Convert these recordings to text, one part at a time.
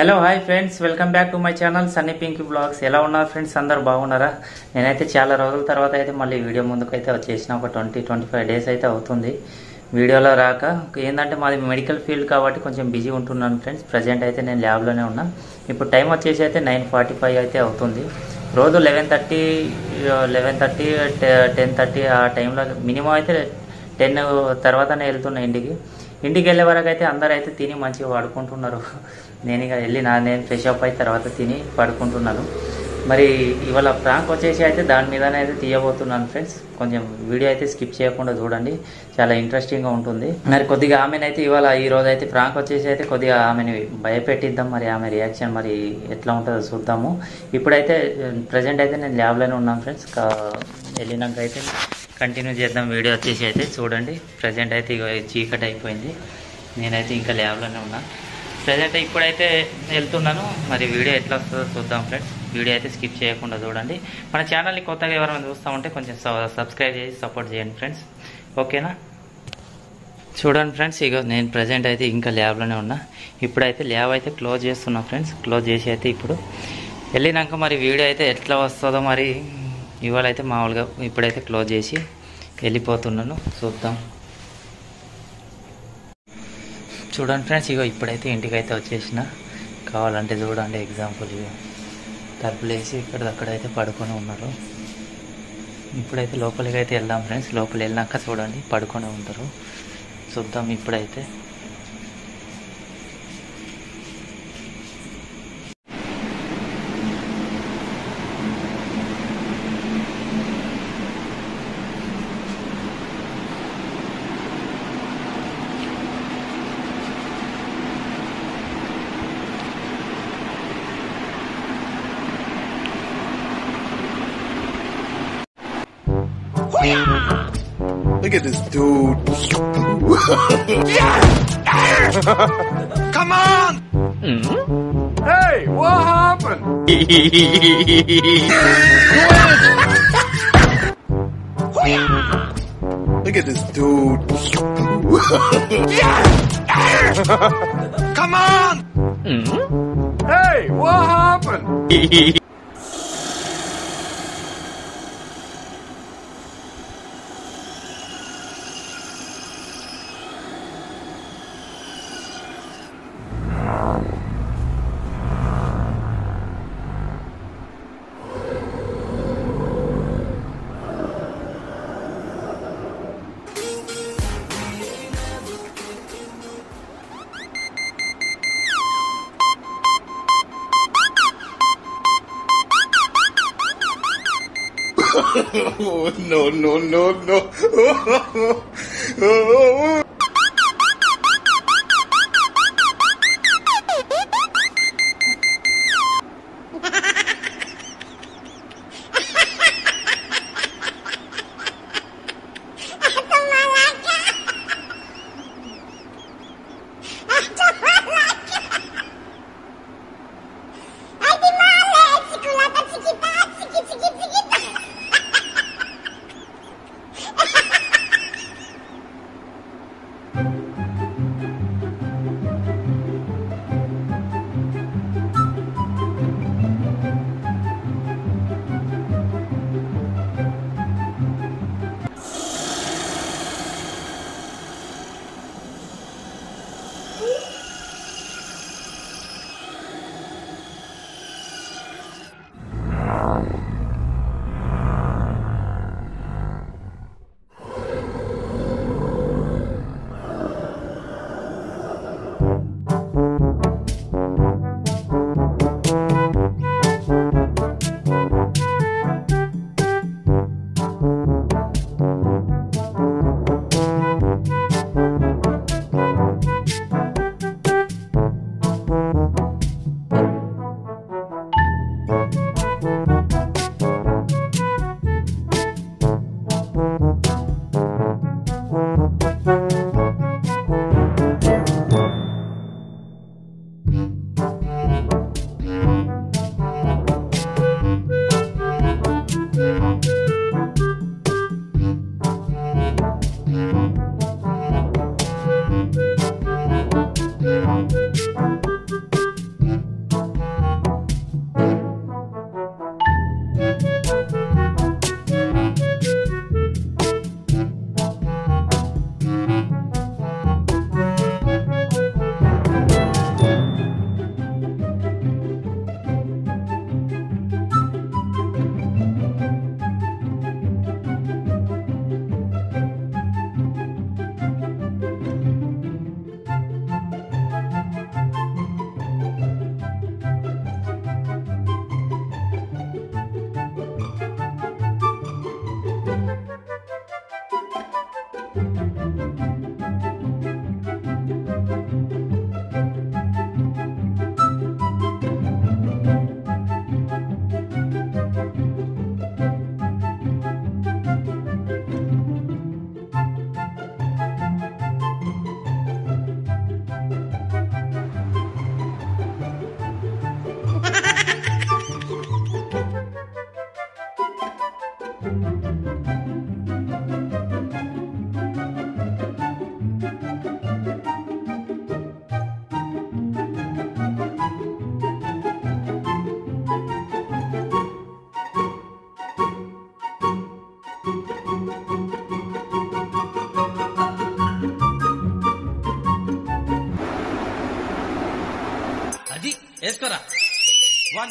Hello hi friends, welcome back to my channel Sunny Pinky blogs. ఎలా ఉన్నారు friends? అందరు బాగున్నారా? నేనైతే చాలా రోజుల తర్వాత అయితే మళ్ళీ వీడియో ముందుకైతే వచ్చేసిన. ఒక 20-25 డేస్ అయితే అవుతుంది వీడియోలో రాక. ఏంటంటే మాది మెడికల్ ఫీల్డ్ కాబట్టి కొంచెం బిజీ ఉంటున్నాను ఫ్రెండ్స్. ప్రజెంట్ అయితే నేను ల్యాబ్లోనే ఉన్నా. ఇప్పుడు టైం వచ్చేసి అయితే 9:45 అయితే అవుతుంది. రోజు 11:30 10:30 ఆ టైంలో మినిమం అయితే 10 తర్వాతనే వెళ్తున్నా ఇంటికి వెళ్ళే వరకు అయితే అందరూ అయితే తిని మంచిగా పడుకుంటున్నారు. నేను ఇక వెళ్ళి నేను ఫ్రెష్ అప్ అయిన తర్వాత తిని పడుకుంటున్నాను. మరి ఇవాళ ప్రాంక్ వచ్చేసి అయితే దాని మీదనే అయితే తీయబోతున్నాను ఫ్రెండ్స్. కొంచెం వీడియో అయితే స్కిప్ చేయకుండా చూడండి, చాలా ఇంట్రెస్టింగ్గా ఉంటుంది. మరి కొద్దిగా ఆమెనైతే ఈ రోజు అయితే ప్రాంక్ వచ్చేసి అయితే కొద్దిగా ఆమెని భయపెట్టిద్దాం. మరి ఆమె రియాక్షన్ మరి ఎట్లా ఉంటుందో చూద్దాము. ఇప్పుడైతే ప్రజెంట్ అయితే నేను ల్యాబ్లోనే ఉన్నాను ఫ్రెండ్స్. వెళ్ళినాక అయితే కంటిన్యూ చేద్దాం వీడియో వచ్చేసి అయితే చూడండి. ప్రజెంట్ అయితే ఇక చీకటి అయిపోయింది, నేనైతే ఇంకా ల్యాబ్లోనే ఉన్నా. ప్రజెంట్ ఇప్పుడైతే వెళ్తున్నాను. మరి వీడియో ఎట్లా వస్తుందో చూద్దాం ఫ్రెండ్స్. వీడియో అయితే స్కిప్ చేయకుండా చూడండి. మన ఛానల్ని కొత్తగా ఎవరైనా చూస్తూ ఉంటే కొంచెం సబ్స్క్రైబ్ చేసి సపోర్ట్ చేయండి ఫ్రెండ్స్, ఓకేనా? చూడండి ఫ్రెండ్స్, ఇక నేను ప్రజెంట్ అయితే ఇంకా ల్యాబ్లోనే ఉన్నా. ఇప్పుడైతే ల్యాబ్ అయితే క్లోజ్ చేస్తున్నా ఫ్రెండ్స్. క్లోజ్ చేసి అయితే ఇప్పుడు వెళ్ళినాక మరి వీడియో అయితే ఎట్లా వస్తుందో మరి ఇవాళ అయితే మామూలుగా ఇప్పుడైతే క్లోజ్ చేసి వెళ్ళిపోతున్నాను. చూద్దాం. చూడండి ఫ్రెండ్స్, ఇగో ఇప్పుడైతే ఇంటికైతే వచ్చేసిన. కావాలంటే చూడండి ఎగ్జాంపుల్, ఇక తలుపులు వేసి అక్కడైతే పడుకొని ఉన్నారు. ఇప్పుడైతే లోపలికి అయితే వెళ్దాం ఫ్రెండ్స్. లోపల వెళ్ళాక చూడండి పడుకొని ఉంటారు. చూద్దాం ఇప్పుడైతే. Look at this dude. Yes! Come on! Hey, what happened? Look at this dude. Yes! Come on! Hey, what happened? No, no, no, no. One.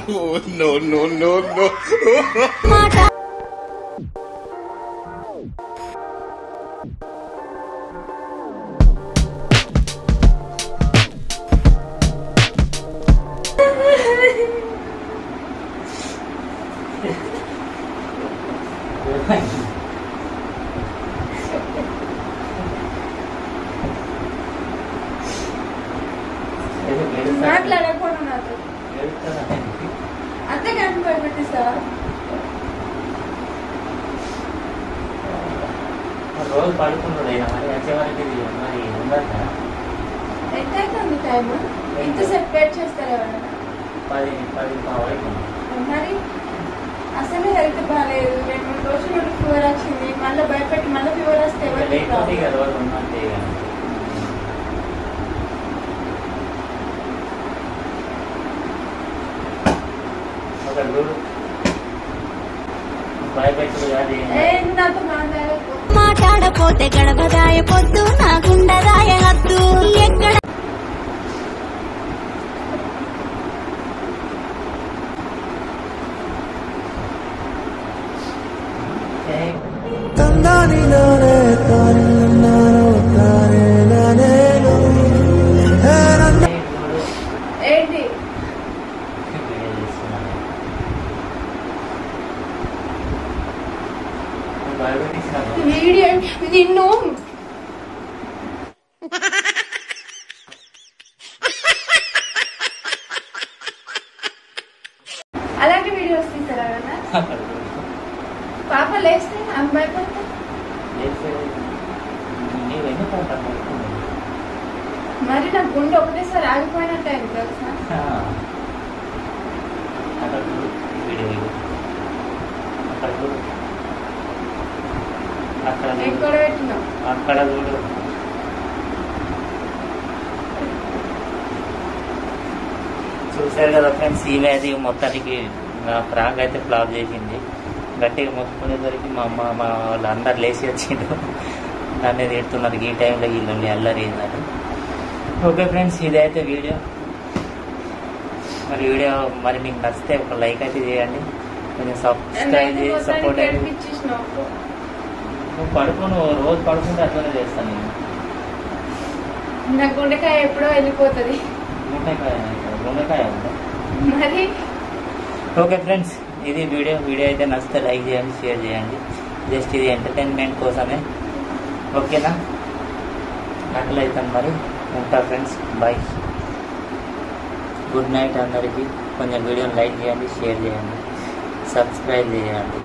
Oh, no, no, no, no. మాట్లాడకూడదు నాతో అంతే కలిపి భయపెట్టిస్తావా? రోజు పడుకున్నాడు అయినా మరి వచ్చేవారికి మరి ఉండదు కదా. ఎంత అవుతుంది టైం? ఇంతసేపు వెయిట్ చేస్తారు ఎవరైనా? 10 వరకు మరి అసలు హెల్త్ బాగాలేదు, 2-3 రోజులు నుండి ఫీవర్ వచ్చింది, మళ్ళీ భయపెట్టి మళ్ళీ ఫీవర్ వస్తే ఎవరికి లేకపోతే ఇక రోజు ఉన్నట్టే ఇక. ఒక గురు భయపెట్టుడు కాదు ఏం ఏ లేదు. నువ్వు నాతో మాట్లాడకు. మాట్లాడపోతే గడవదాయ పొద్దు నాకుండదాయ హద్దు ఎక్కడ ఏంటి వీడియో నిన్ను అలాంటి వీడియోస్ తీస్తారా ఎవరన్నా? పాప లేస్తే అమ్మాయి పడితే మరి నా గుండె ఒకటేసారి ఆగిపోయినట్టు అయింది తెలుసా? అక్కడ చూడు వీడియో ఇది. అక్కడ చూడు అక్కడ నేను చూడు. కూడా పెట్టినావు. అక్కడ చూడు. చూసారు కదా ఫ్రెండ్స్, ఈమె అది మొత్తానికి ఫ్రాక్ అయితే ఫ్లాప్ చేసింది. గట్టిగా మొత్తుకునేసరికి మా అమ్మ మా వాళ్ళు అందరు లేచి వచ్చిండు, నన్ను తిడుతున్నారు ఈ టైంలో వీళ్ళు అల్లరి అయిందని. ఓకే ఫ్రెండ్స్, ఇదైతే వీడియో. మరి మీకు నచ్చితే ఒక లైక్ అయితే చేయండి, కొంచెం సబ్స్క్రైబ్ చేసి సపోర్ట్ అయితే. ఇచ్చేసినావు. నువ్వు పడుకోను, రోజు పడుకుంటే అట్లనే చేస్తాను నేను. నా గుండెకాయ ఎప్పుడో వెళ్ళిపోతుంది గుండెకాయ ఉందా? మరి. ఓకే ఫ్రెండ్స్, ఇది వీడియో అయితే నచ్చితే లైక్ చేయండి, షేర్ చేయండి. జస్ట్ ఇది ఎంటర్టైన్మెంట్ కోసమే. ఓకేనా? అట్లయితే మరి ఉంటా ఫ్రెండ్స్, బాయ్, గుడ్ నైట్ అందరికీ. కొంచెం వీడియోని లైక్ చేయండి, షేర్ చేయండి, సబ్స్క్రైబ్ చేయండి.